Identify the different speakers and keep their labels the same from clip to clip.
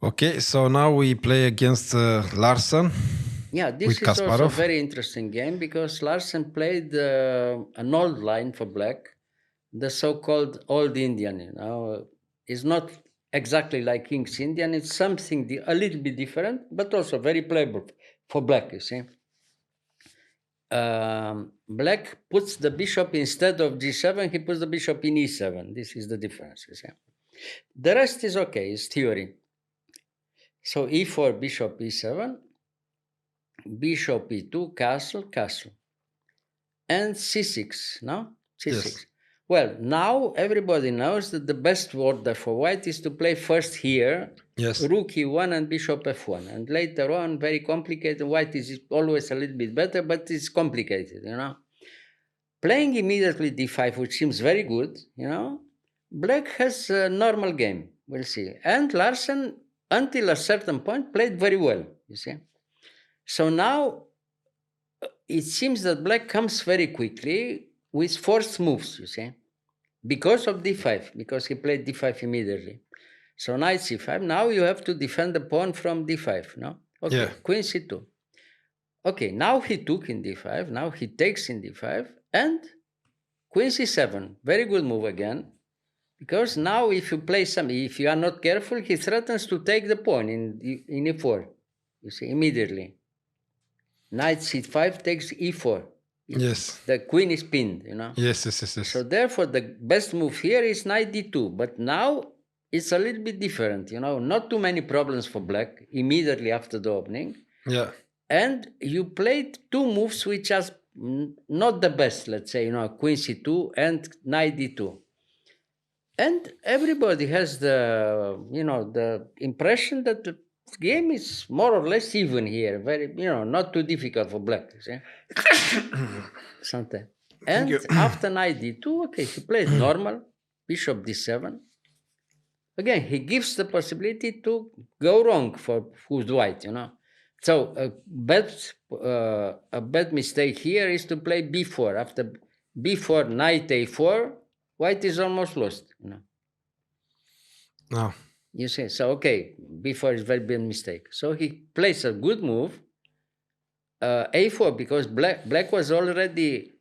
Speaker 1: Okay, so now we play against Larsen
Speaker 2: Yeah,
Speaker 1: with
Speaker 2: this is also a
Speaker 1: Kasparov.
Speaker 2: very interesting game because Larsen played an old line for black, the so-called old Indian. Is not exactly like King's Indian. It's something a little bit different, but also very playable for black. You see, black puts the bishop instead of g7. He puts the bishop in e7. This is the difference. You see, the rest is okay. It's theory. So e4, bishop e7, bishop e2, castle, castle. And c6, no? c6.
Speaker 1: Yes.
Speaker 2: Well, now everybody knows that the best order for white is to play first here,
Speaker 1: Yes.
Speaker 2: rook e1 and bishop f1. And later on, very complicated. White is always a little bit better, but it's complicated, Playing immediately d5, which seems very good, Black has a normal game, we'll see. And Larsen, until a certain point, played very well, you see. So now it seems that black comes very quickly with forced moves, you see, because of d5, because he played d5 immediately. So knight c5, now you have to defend the pawn from d5, no? Okay,
Speaker 1: Yeah.
Speaker 2: queen c2. Okay, now he took in d5, now he takes in d5, and queen c7, very good move again, because now if you are not careful, he threatens to take the pawn in e4, you see, immediately. Knight c5 takes e4.
Speaker 1: Yes.
Speaker 2: The queen is pinned,
Speaker 1: Yes.
Speaker 2: So therefore, the best move here is knight d2. But now it's a little bit different, Not too many problems for black immediately after the opening.
Speaker 1: Yeah.
Speaker 2: And you played two moves which are not the best, let's say, queen c2 and knight d2. And everybody has the impression that the game is more or less even here. Very, not too difficult for black. See? Something. And after knight d2, okay, he plays normal, bishop d7. Again, he gives the possibility to go wrong for who's white, So a bad mistake here is to play b4. After b4, knight a4, white is almost lost,
Speaker 1: No.
Speaker 2: You see, so okay, b4 is very big mistake. So he plays a good move, a4, because black was already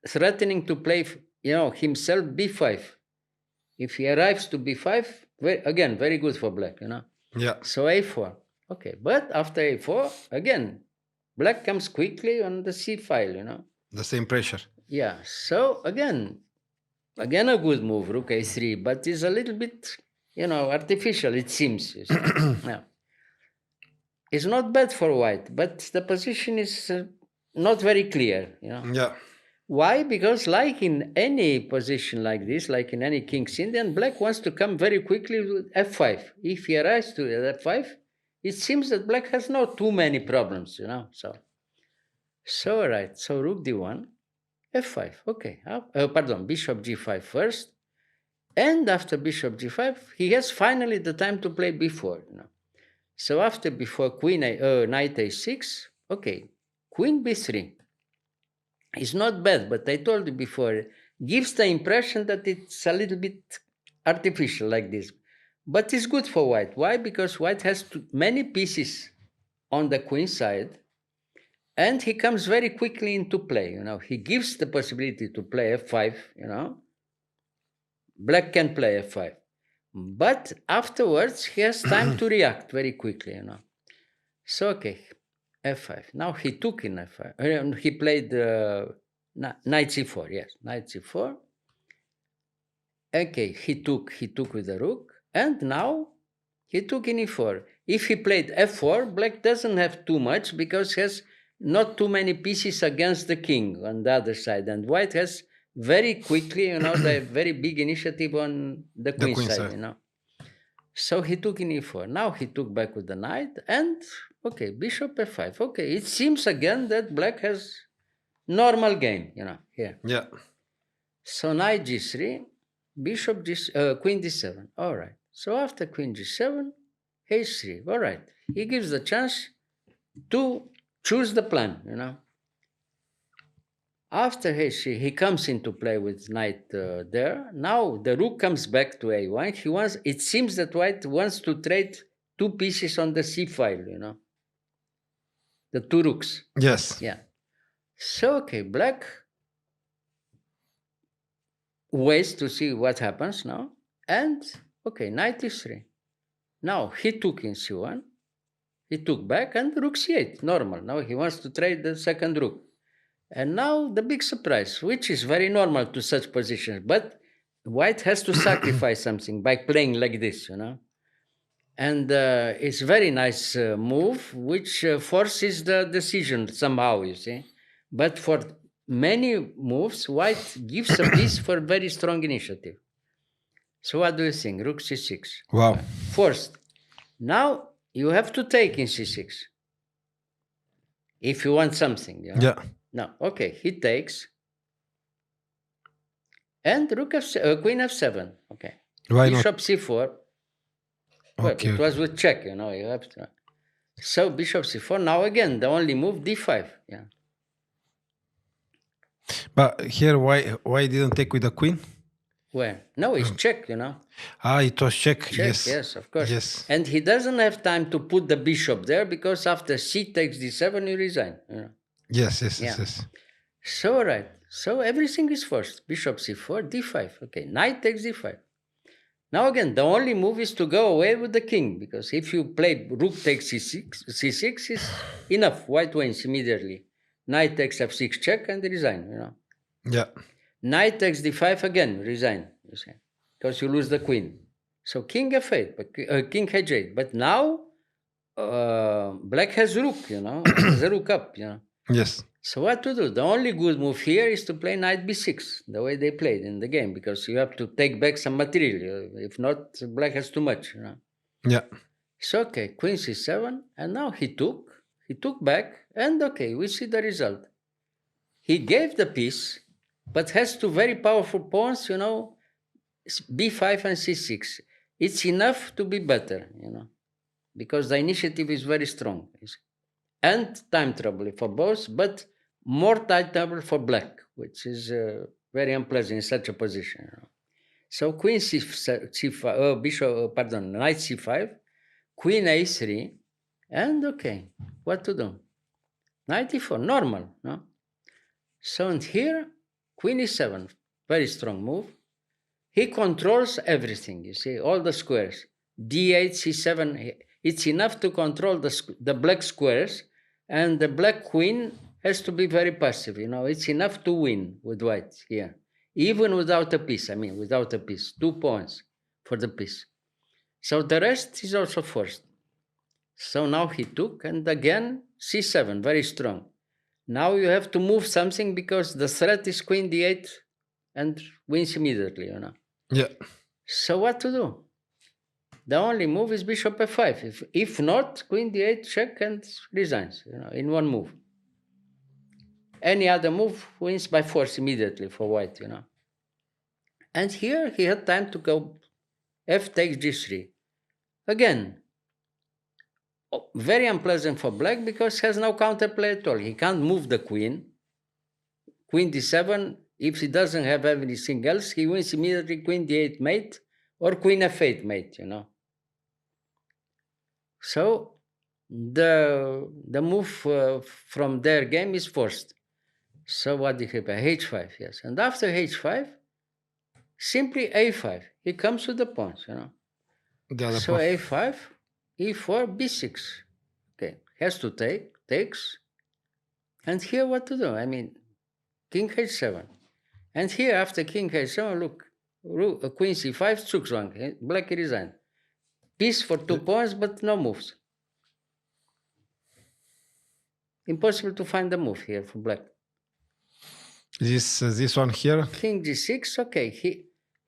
Speaker 2: threatening to play, himself b5. If he arrives to b5, again, very good for black,
Speaker 1: Yeah.
Speaker 2: So a4. Okay, but after a4, again, black comes quickly on the c file,
Speaker 1: The same pressure.
Speaker 2: Yeah, so again a good move, rook a3, but it's a little bit, artificial, it seems. Yeah. It's not bad for white, but the position is not very clear,
Speaker 1: Yeah.
Speaker 2: Why? Because like in any position like this, like in any King's Indian, black wants to come very quickly with f5. If he arrives to f5, it seems that black has not too many problems, So all right, so rook d1, f5, okay. Bishop g5 first. And after bishop g5, he has finally the time to play b4, So after before knight a6, okay, queen b3. It's not bad, but I told you before, gives the impression that it's a little bit artificial like this. But it's good for white. Why? Because white has many pieces on the queen side, and he comes very quickly into play. He gives the possibility to play f5. Black can play f5, but afterwards he has time to react very quickly. So okay, f5. Now he took in f5. He played knight c4. Yes, knight c4. Okay, he took with the rook, and now he took in e4. If he played f4, black doesn't have too much because he has not too many pieces against the king on the other side, and white has very quickly, the very big initiative on the queen side, So he took in e4. Now he took back with the knight, and okay, bishop f5. Okay, it seems again that black has normal game, here.
Speaker 1: Yeah.
Speaker 2: So knight g3, bishop queen d7. All right. So after queen g7, h3. All right. He gives the chance to choose the plan, After h3, he comes into play with knight there. Now the rook comes back to a1. It seems that white wants to trade two pieces on the C file, the two rooks.
Speaker 1: Yes.
Speaker 2: Yeah. So, okay, black waits to see what happens now. And, okay, knight e3. Now, he took in c1. He took back and rook c8, normal. Now he wants to trade the second rook. And now the big surprise, which is very normal to such positions. But white has to sacrifice something by playing like this, And it's a very nice move, which forces the decision somehow, you see. But for many moves, white gives a piece for very strong initiative. So what do you think? Rook c6.
Speaker 1: Wow.
Speaker 2: Forced. Now you have to take in c6 if you want something.
Speaker 1: Yeah.
Speaker 2: No, okay, he takes. And rook queen f7. Okay.
Speaker 1: Why not?
Speaker 2: Bishop c4. Well,
Speaker 1: Okay.
Speaker 2: it was with check, you have to. So bishop c4. Now again, the only move d5. Yeah.
Speaker 1: But here, why didn't take with the queen?
Speaker 2: Well, no, it's check,
Speaker 1: Ah, it was check.
Speaker 2: Check,
Speaker 1: Yes.
Speaker 2: of course.
Speaker 1: Yes.
Speaker 2: And he doesn't have time to put the bishop there because after c takes d7, you resign.
Speaker 1: Yes.
Speaker 2: Yeah. So, right. So everything is forced. Bishop c4, d5. Okay, knight takes d5. Now again, the only move is to go away with the king, because if you play rook takes c6 is enough. White wins immediately. Knight takes f6 check and resign,
Speaker 1: Yeah.
Speaker 2: Knight takes d5 again, resign, you see, because you lose the queen. So king f8, but king h8. But now black has rook, has a rook up,
Speaker 1: Yes.
Speaker 2: So what to do? The only good move here is to play knight b6, the way they played in the game, because you have to take back some material. If not, black has too much.
Speaker 1: Yeah.
Speaker 2: So, okay, queen c7, and now he took back, and okay, we see the result. He gave the piece, but has two very powerful pawns, b5 and c6. It's enough to be better, because the initiative is very strong. And time trouble for both, but more time trouble for black, which is very unpleasant in such a position. So queen c5, knight c5, queen a3, and okay, what to do? Knight e4, normal, no? So and here, queen e7, very strong move. He controls everything, you see, all the squares. d8, c7, it's enough to control the black squares, and the black queen has to be very passive, It's enough to win with white here. Even without a piece, without a piece. 2 points for the piece. So the rest is also forced. So now he took, and again, c7, very strong. Now you have to move something because the threat is queen d8 and wins immediately,
Speaker 1: Yeah.
Speaker 2: So what to do? The only move is bishop f5. If not, queen d8 check and resigns, in one move. Any other move wins by force immediately for white, And here he had time to go f takes g3. Again, very unpleasant for black because he has no counterplay at all. He can't move the queen. Queen d7, if he doesn't have anything else, he wins immediately queen d8 mate or queen f8 mate, So the move from their game is forced. So what did he play? h5, yes. And after h5, simply a5. He comes with the pawns, So a5, e4, b6. Okay, has to takes. And here what to do? King h7. And here after king h7, look, queen c5, zugzwang. Black resigned. Piece for 2 pawns, but no moves. Impossible to find a move here for black.
Speaker 1: This one here.
Speaker 2: King g6. Okay,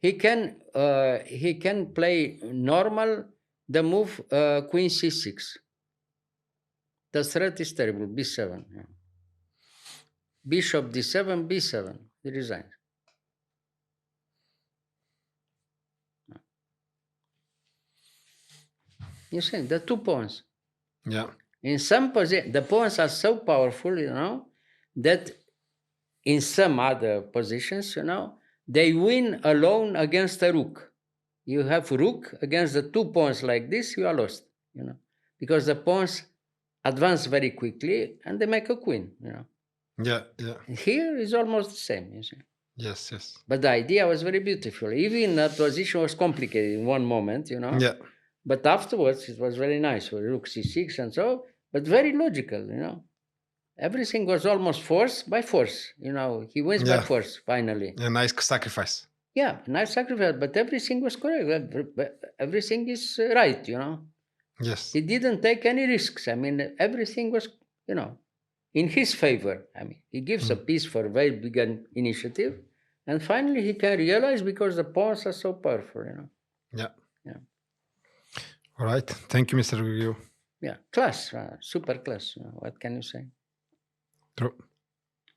Speaker 2: he can play normal the move queen c6. The threat is terrible. b7. Yeah. Bishop d7, b7. He resigns. You see, the 2 pawns.
Speaker 1: Yeah.
Speaker 2: In some position, the pawns are so powerful, that in some other positions, they win alone against a rook. You have rook against the 2 pawns like this, you are lost. because the pawns advance very quickly and they make a queen.
Speaker 1: Yeah. Yeah.
Speaker 2: Here is almost the same, you see.
Speaker 1: Yes. Yes.
Speaker 2: But the idea was very beautiful. Even the position was complicated in one moment,
Speaker 1: Yeah.
Speaker 2: But afterwards it was very nice. Rook c6 and so, but very logical. Everything was almost force by force. He wins by
Speaker 1: Yeah.
Speaker 2: force finally.
Speaker 1: A nice sacrifice.
Speaker 2: Yeah, nice sacrifice, but everything was correct. Everything is right.
Speaker 1: Yes.
Speaker 2: He didn't take any risks. I mean, everything was, in his favor. I mean, he gives a piece for a very big initiative, and finally he can realize because the pawns are so powerful.
Speaker 1: Yeah.
Speaker 2: Yeah.
Speaker 1: All right. Thank you, Mr. Gheorghiu.
Speaker 2: Yeah, class, super class. What can you say?
Speaker 1: True.